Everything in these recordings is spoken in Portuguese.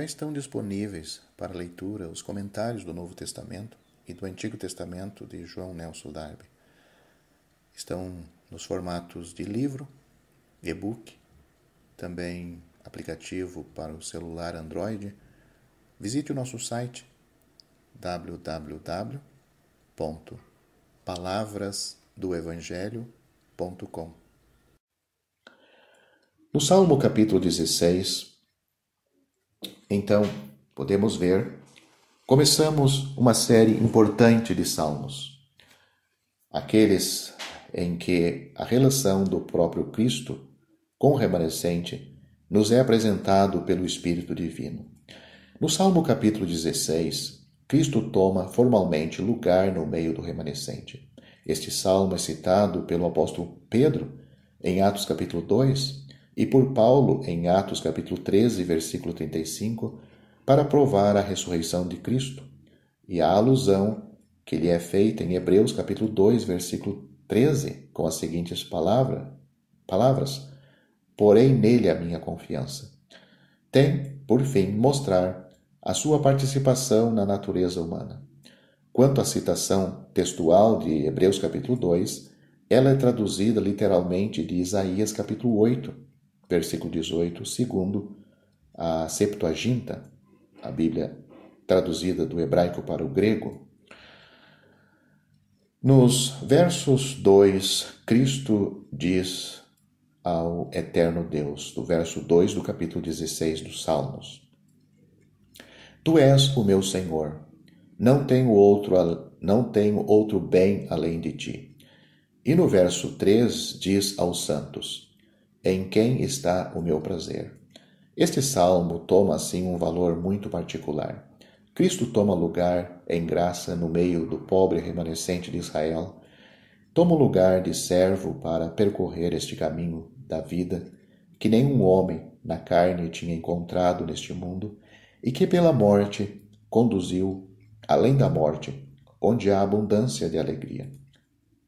Já estão disponíveis para leitura os comentários do Novo Testamento e do Antigo Testamento de João Nelson Darby. Estão nos formatos de livro, e-book, também aplicativo para o celular Android. Visite o nosso site www.palavrasdoevangelho.com. No Salmo capítulo 16, então, podemos ver, começamos uma série importante de salmos, aqueles em que a relação do próprio Cristo com o remanescente nos é apresentado pelo Espírito Divino. No Salmo capítulo 16, Cristo toma formalmente lugar no meio do remanescente. Este salmo é citado pelo apóstolo Pedro em Atos capítulo 2 e por Paulo em Atos capítulo 13, versículo 35, para provar a ressurreição de Cristo, e a alusão que lhe é feita em Hebreus capítulo 2, versículo 13, com as seguintes palavras: porém nele a minha confiança. Tem, por fim, mostrar a sua participação na natureza humana. Quanto à citação textual de Hebreus capítulo 2, ela é traduzida literalmente de Isaías capítulo 8, versículo 18, segundo a Septuaginta, a Bíblia traduzida do hebraico para o grego. Nos versos 2, Cristo diz ao eterno Deus, do verso 2 do capítulo 16 dos Salmos: Tu és o meu Senhor, não tenho outro bem além de ti. E no verso 3 diz aos santos: Em quem está o meu prazer? Este salmo toma assim um valor muito particular. Cristo toma lugar em graça no meio do pobre remanescente de Israel, toma o lugar de servo para percorrer este caminho da vida que nenhum homem na carne tinha encontrado neste mundo e que pela morte conduziu além da morte, onde há abundância de alegria.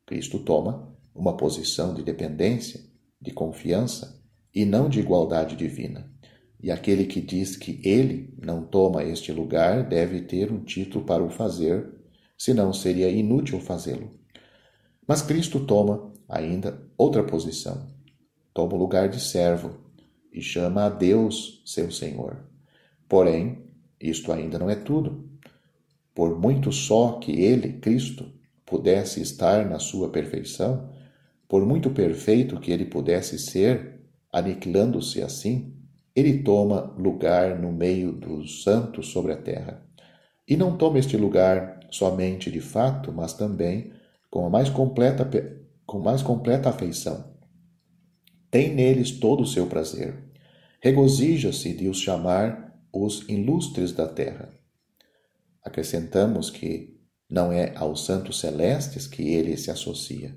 Cristo toma uma posição de dependência, de confiança e não de igualdade divina. E aquele que diz que ele não toma este lugar deve ter um título para o fazer, senão seria inútil fazê-lo. Mas Cristo toma ainda outra posição. Toma o lugar de servo e chama a Deus seu Senhor. Porém, isto ainda não é tudo. Por muito só que ele, Cristo, pudesse estar na sua perfeição, por muito perfeito que ele pudesse ser, aniquilando-se assim, ele toma lugar no meio dos santos sobre a terra. E não toma este lugar somente de fato, mas também com mais completa afeição. Tem neles todo o seu prazer. Regozija-se de os chamar os ilustres da terra. Acrescentamos que não é aos santos celestes que ele se associa,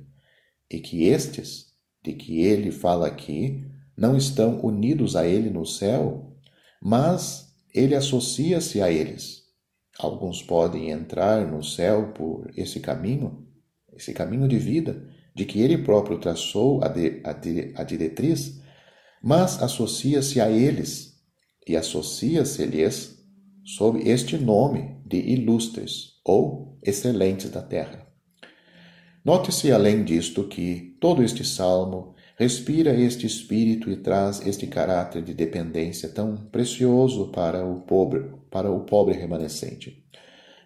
e que estes, de que ele fala aqui, não estão unidos a ele no céu, mas ele associa-se a eles. Alguns podem entrar no céu por esse caminho de vida, de que ele próprio traçou a diretriz, mas associa-se a eles e associa-se-lhes sob este nome de ilustres ou excelentes da terra. Note-se, além disto, que todo este salmo respira este espírito e traz este caráter de dependência tão precioso para o pobre remanescente.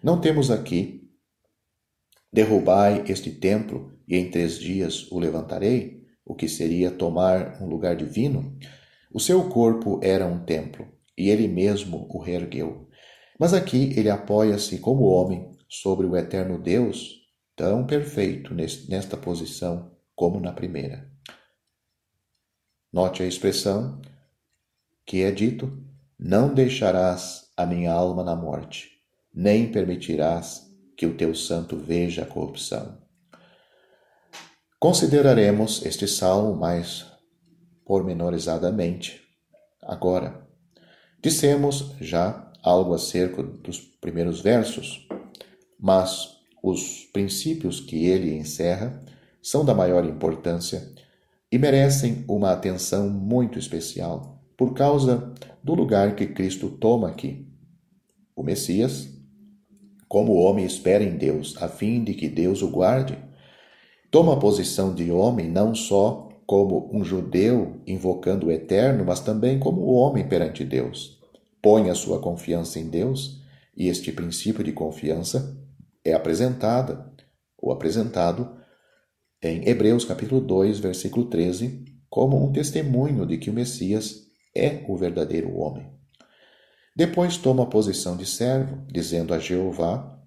Não temos aqui: derrubai este templo e em 3 dias o levantarei, o que seria tomar um lugar divino. O seu corpo era um templo e ele mesmo o reergueu. Mas aqui ele apoia-se como homem sobre o eterno Deus, tão perfeito nesta posição como na primeira. Note a expressão que é dito: não deixarás a minha alma na morte, nem permitirás que o teu santo veja a corrupção. Consideraremos este salmo mais pormenorizadamente agora. Dissemos já algo acerca dos primeiros versos, mas os princípios que ele encerra são da maior importância e merecem uma atenção muito especial, por causa do lugar que Cristo toma aqui. O Messias, como o homem espera em Deus, a fim de que Deus o guarde, toma a posição de homem não só como um judeu invocando o Eterno, mas também como o homem perante Deus. Põe a sua confiança em Deus, e este princípio de confiança é apresentado em Hebreus capítulo 2, versículo 13, como um testemunho de que o Messias é o verdadeiro homem. Depois toma a posição de servo, dizendo a Jeová,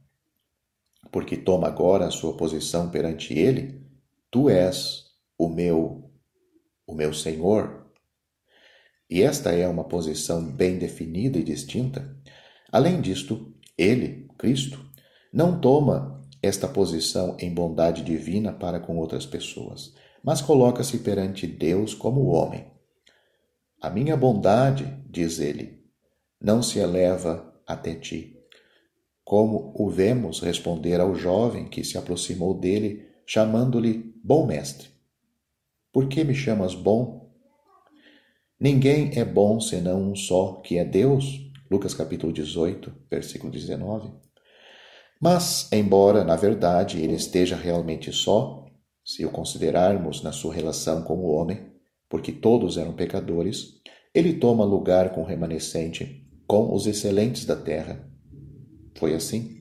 porque toma agora a sua posição perante ele: Tu és o meu Senhor. E esta é uma posição bem definida e distinta. Além disto, ele, Cristo, não toma esta posição em bondade divina para com outras pessoas, mas coloca-se perante Deus como homem. A minha bondade, diz ele, não se eleva até ti, como o vemos responder ao jovem que se aproximou dele, chamando-lhe bom mestre. Por que me chamas bom? Ninguém é bom senão um só, que é Deus. Lucas capítulo 18, versículo 19. Mas, embora, na verdade, ele esteja realmente só, se o considerarmos na sua relação com o homem, porque todos eram pecadores, ele toma lugar com o remanescente, com os excelentes da terra. Foi assim?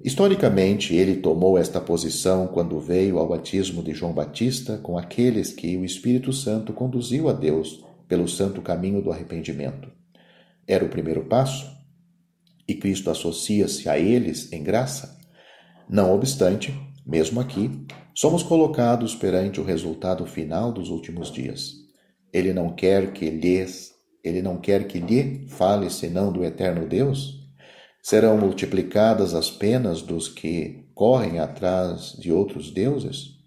Historicamente, ele tomou esta posição quando veio ao batismo de João Batista com aqueles que o Espírito Santo conduziu a Deus pelo santo caminho do arrependimento. Era o primeiro passo, e Cristo associa-se a eles em graça. Não obstante, mesmo aqui, somos colocados perante o resultado final dos últimos dias. Ele não quer que lhe fale senão do eterno Deus? Serão multiplicadas as penas dos que correm atrás de outros deuses?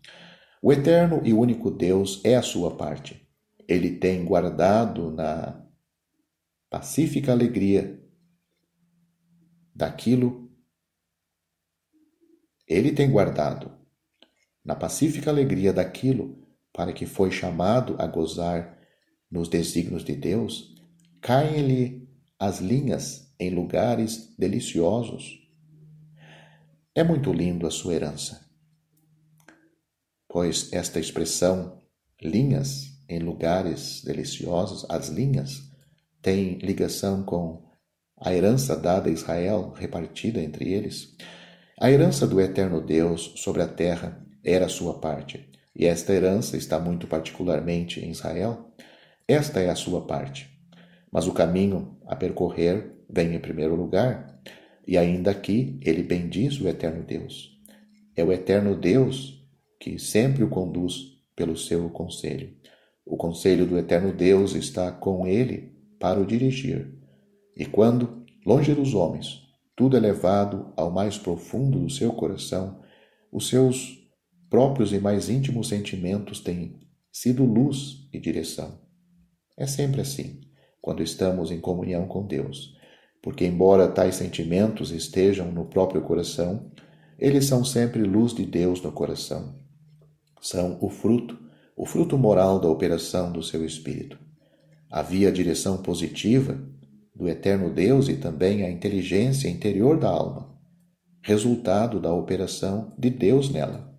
O eterno e único Deus é a sua parte. Ele tem guardado na pacífica alegria daquilo. Ele tem guardado na pacífica alegria daquilo para que foi chamado a gozar nos desígnios de Deus. Caem-lhe as linhas em lugares deliciosos. É muito lindo a sua herança, pois esta expressão, linhas em lugares deliciosos, as linhas, tem ligação com a herança dada a Israel, repartida entre eles. A herança do eterno Deus sobre a terra era a sua parte, e esta herança está muito particularmente em Israel. Esta é a sua parte. Mas o caminho a percorrer vem em primeiro lugar, e ainda aqui ele bendiz o eterno Deus. É o eterno Deus que sempre o conduz pelo seu conselho. O conselho do eterno Deus está com ele para o dirigir. E quando, longe dos homens, tudo é levado ao mais profundo do seu coração, os seus próprios e mais íntimos sentimentos têm sido luz e direção. É sempre assim, quando estamos em comunhão com Deus, porque embora tais sentimentos estejam no próprio coração, eles são sempre luz de Deus no coração. São o fruto moral da operação do seu Espírito. Havia a direção positiva do eterno Deus e também a inteligência interior da alma, resultado da operação de Deus nela.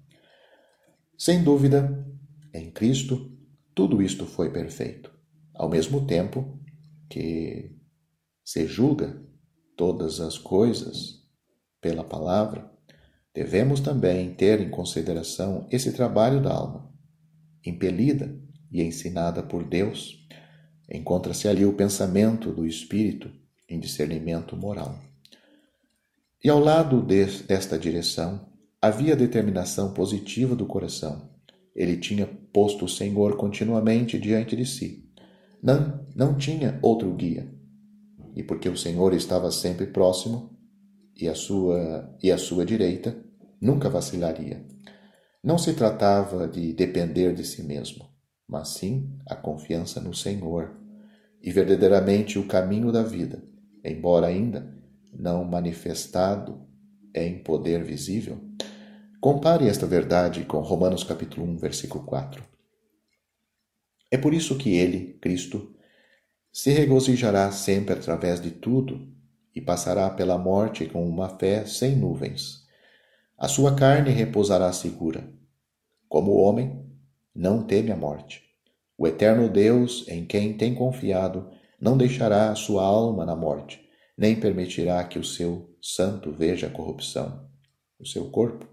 Sem dúvida, em Cristo, tudo isto foi perfeito. Ao mesmo tempo que se julga todas as coisas pela palavra, devemos também ter em consideração esse trabalho da alma, impelida e ensinada por Deus. Encontra-se ali o pensamento do Espírito em discernimento moral. E ao lado desta direção, havia a determinação positiva do coração. Ele tinha posto o Senhor continuamente diante de si. Não tinha outro guia. E porque o Senhor estava sempre próximo, e a sua direita, nunca vacilaria. Não se tratava de depender de si mesmo, mas sim a confiança no Senhor, e verdadeiramente o caminho da vida, embora ainda não manifestado em poder visível. Compare esta verdade com Romanos capítulo 1, versículo 4. É por isso que ele, Cristo, se regozijará sempre através de tudo e passará pela morte com uma fé sem nuvens. A sua carne repousará segura. Como o homem, não teme a morte. O eterno Deus, em quem tem confiado, não deixará a sua alma na morte, nem permitirá que o seu santo veja a corrupção. O seu corpo,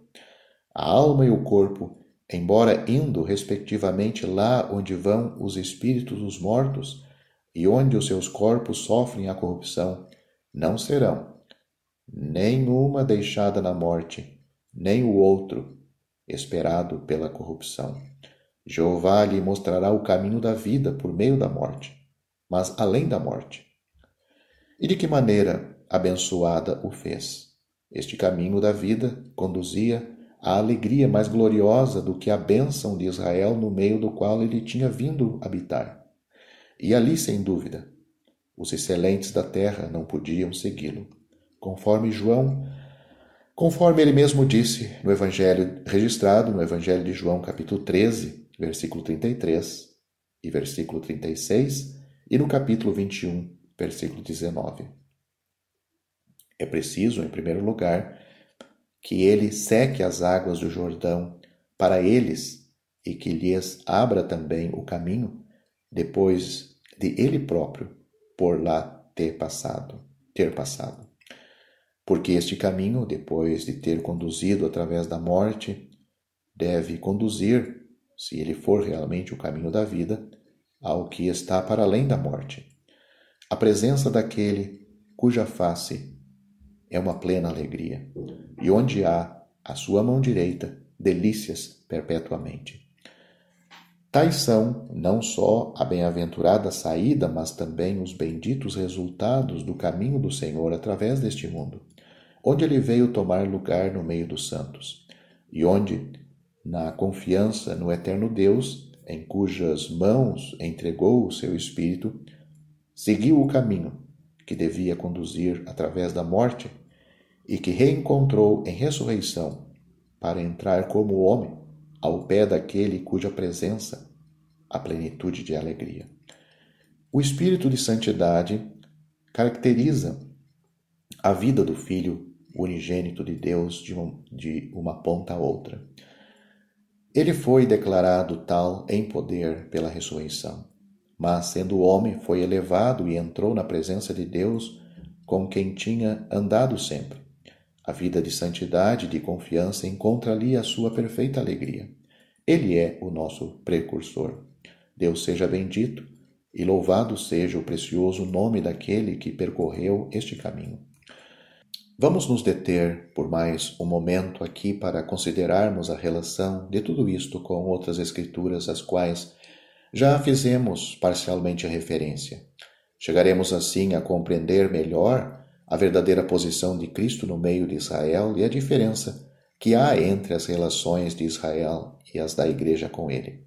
a alma e o corpo, embora indo respectivamente lá onde vão os espíritos dos mortos e onde os seus corpos sofrem a corrupção, não serão, nem uma deixada na morte, nem o outro esperado pela corrupção. Jeová lhe mostrará o caminho da vida por meio da morte, mas além da morte. E de que maneira abençoada o fez? Este caminho da vida conduzia à alegria mais gloriosa do que a bênção de Israel no meio do qual ele tinha vindo habitar. E ali, sem dúvida, os excelentes da terra não podiam segui-lo. Conforme ele mesmo disse no Evangelho, registrado no Evangelho de João, capítulo 13, versículo 33 e versículo 36, e no capítulo 21, versículo 19. É preciso, em primeiro lugar, que ele seque as águas do Jordão para eles e que lhes abra também o caminho, depois de ele próprio por lá ter passado. Porque este caminho, depois de ter conduzido através da morte, deve conduzir, se ele for realmente o caminho da vida, ao que está para além da morte. A presença daquele cuja face é uma plena alegria, e onde há, à sua mão direita, delícias perpetuamente. Tais são não só a bem-aventurada saída, mas também os benditos resultados do caminho do Senhor através deste mundo, onde ele veio tomar lugar no meio dos santos, e onde, na confiança no eterno Deus, em cujas mãos entregou o seu Espírito, seguiu o caminho que devia conduzir através da morte e que reencontrou em ressurreição para entrar como homem ao pé daquele cuja presença a plenitude de alegria. O espírito de santidade caracteriza a vida do Filho unigênito de Deus de uma ponta a outra. Ele foi declarado tal em poder pela ressurreição, mas, sendo homem, foi elevado e entrou na presença de Deus com quem tinha andado sempre. A vida de santidade e de confiança encontra ali a sua perfeita alegria. Ele é o nosso precursor. Deus seja bendito e louvado seja o precioso nome daquele que percorreu este caminho. Vamos nos deter por mais um momento aqui para considerarmos a relação de tudo isto com outras escrituras, às quais já fizemos parcialmente referência. Chegaremos assim a compreender melhor a verdadeira posição de Cristo no meio de Israel e a diferença que há entre as relações de Israel e as da Igreja com ele.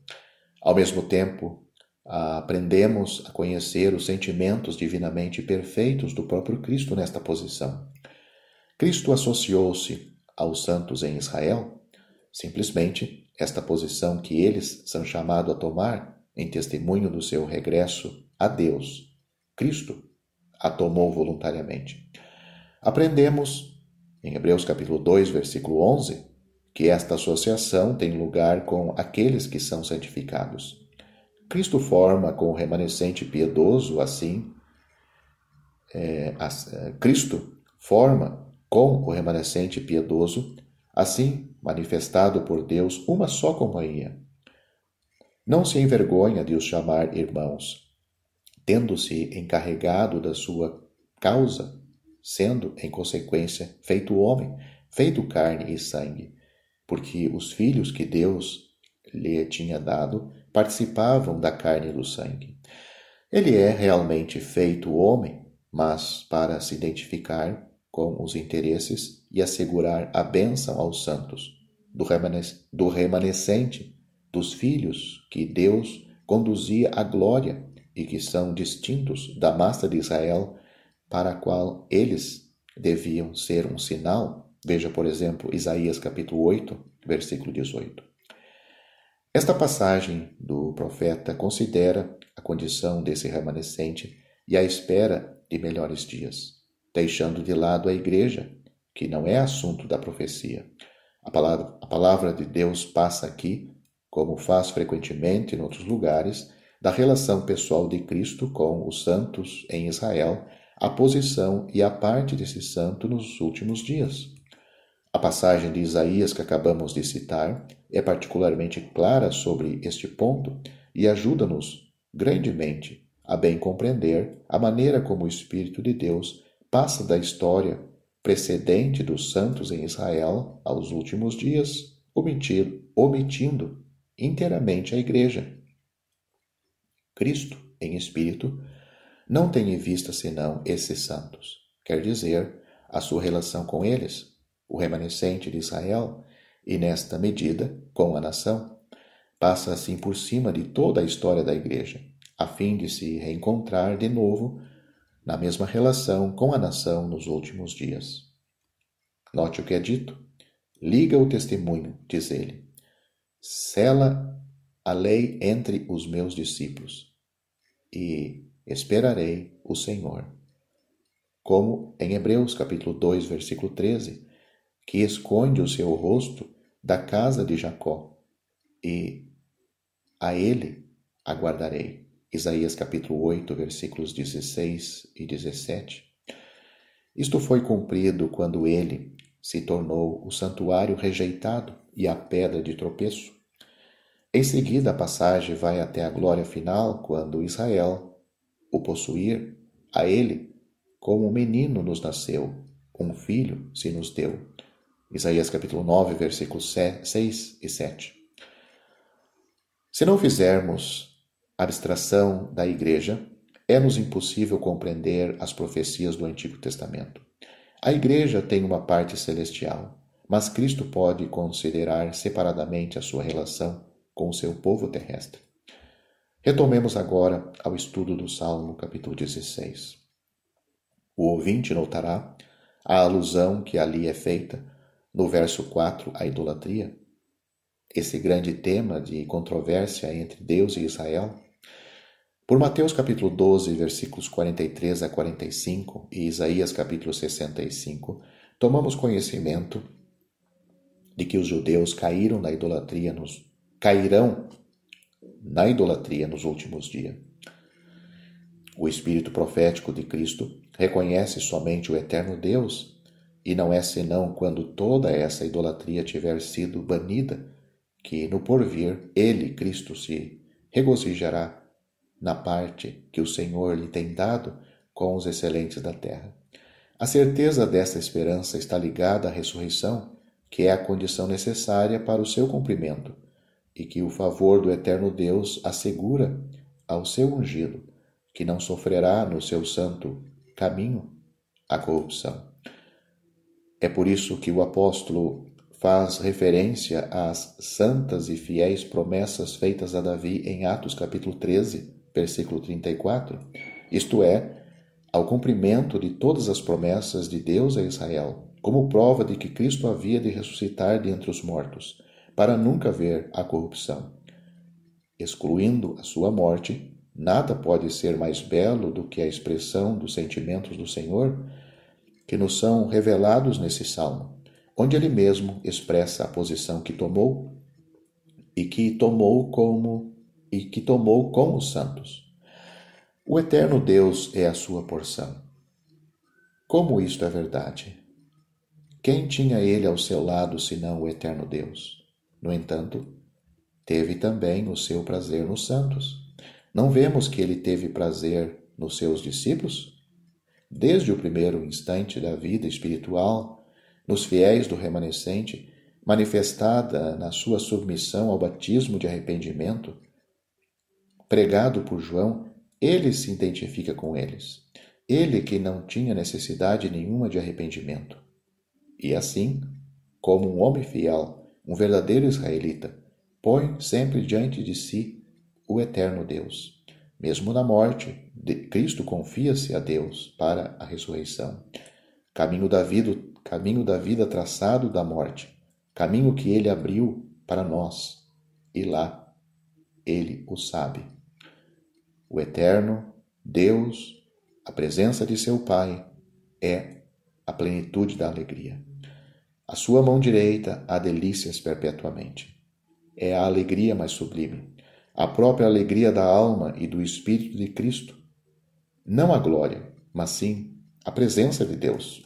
Ao mesmo tempo, aprendemos a conhecer os sentimentos divinamente perfeitos do próprio Cristo nesta posição. Cristo associou-se aos santos em Israel, simplesmente esta posição que eles são chamados a tomar em testemunho do seu regresso a Deus. Cristo a tomou voluntariamente. Aprendemos, em Hebreus capítulo 2, versículo 11, que esta associação tem lugar com aqueles que são santificados. Cristo forma com o remanescente piedoso, Cristo forma com o remanescente piedoso, assim manifestado por Deus, uma só companhia. Não se envergonha de os chamar irmãos, tendo-se encarregado da sua causa, sendo, em consequência, feito homem, feito carne e sangue, porque os filhos que Deus lhe tinha dado participavam da carne e do sangue. Ele é realmente feito homem, mas para se identificar com os interesses e assegurar a bênção aos santos, do remanescente, dos filhos que Deus conduzia à glória e que são distintos da massa de Israel, para a qual eles deviam ser um sinal. Veja, por exemplo, Isaías capítulo 8, versículo 18. Esta passagem do profeta considera a condição desse remanescente e à espera de melhores dias, deixando de lado a igreja, que não é assunto da profecia. A palavra de Deus passa aqui, como faz frequentemente em outros lugares, da relação pessoal de Cristo com os santos em Israel, a posição e a parte desse santo nos últimos dias. A passagem de Isaías que acabamos de citar é particularmente clara sobre este ponto e ajuda-nos grandemente a bem compreender a maneira como o Espírito de Deus passa da história precedente dos santos em Israel aos últimos dias, omitindo inteiramente a Igreja. Cristo, em espírito, não tem em vista senão esses santos, quer dizer, a sua relação com eles, o remanescente de Israel, e nesta medida, com a nação, passa assim por cima de toda a história da Igreja, a fim de se reencontrar de novo na mesma relação com a nação nos últimos dias. Note o que é dito. Liga o testemunho, diz ele. Sela a lei entre os meus discípulos e esperarei o Senhor. Como em Hebreus capítulo 2, versículo 13, que esconde o seu rosto da casa de Jacó e a ele aguardarei. Isaías capítulo 8, versículos 16 e 17. Isto foi cumprido quando ele se tornou o santuário rejeitado e a pedra de tropeço. Em seguida, a passagem vai até a glória final, quando Israel o possuir, a ele, como um menino nos nasceu, um filho se nos deu. Isaías capítulo 9, versículos 6 e 7. Se não fizermos abstração da Igreja, é-nos impossível compreender as profecias do Antigo Testamento. A Igreja tem uma parte celestial, mas Cristo pode considerar separadamente a sua relação com o seu povo terrestre. Retomemos agora ao estudo do Salmo capítulo 16. O ouvinte notará a alusão que ali é feita no verso 4 à idolatria, esse grande tema de controvérsia entre Deus e Israel. Por Mateus capítulo 12, versículos 43 a 45 e Isaías capítulo 65, tomamos conhecimento de que os judeus cairão na idolatria nos últimos dias. O espírito profético de Cristo reconhece somente o eterno Deus, e não é senão quando toda essa idolatria tiver sido banida que no porvir ele, Cristo, se regozijará na parte que o Senhor lhe tem dado com os excelentes da terra. A certeza desta esperança está ligada à ressurreição, que é a condição necessária para o seu cumprimento, e que o favor do eterno Deus assegura ao seu ungido, que não sofrerá no seu santo caminho a corrupção. É por isso que o apóstolo faz referência às santas e fiéis promessas feitas a Davi em Atos capítulo 13, versículo 34, isto é, ao cumprimento de todas as promessas de Deus a Israel, como prova de que Cristo havia de ressuscitar de entre os mortos, para nunca ver a corrupção. Excluindo a sua morte, nada pode ser mais belo do que a expressão dos sentimentos do Senhor, que nos são revelados nesse salmo, onde ele mesmo expressa a posição que tomou e que tomou com os santos. O eterno Deus é a sua porção. Como isto é verdade? Quem tinha ele ao seu lado senão o eterno Deus? No entanto, teve também o seu prazer nos santos. Não vemos que ele teve prazer nos seus discípulos? Desde o primeiro instante da vida espiritual, nos fiéis do remanescente, manifestada na sua submissão ao batismo de arrependimento, pregado por João, ele se identifica com eles. Ele que não tinha necessidade nenhuma de arrependimento. E assim, como um homem fiel, um verdadeiro israelita, põe sempre diante de si o eterno Deus. Mesmo na morte, Cristo confia-se a Deus para a ressurreição. Caminho da vida traçado da morte, caminho que ele abriu para nós, e lá ele o sabe. O eterno Deus A presença de seu Pai é a plenitude da alegria. A sua mão direita há delícias perpetuamente. É a alegria mais sublime, a própria alegria da alma e do Espírito de Cristo. Não a glória, mas sim a presença de Deus.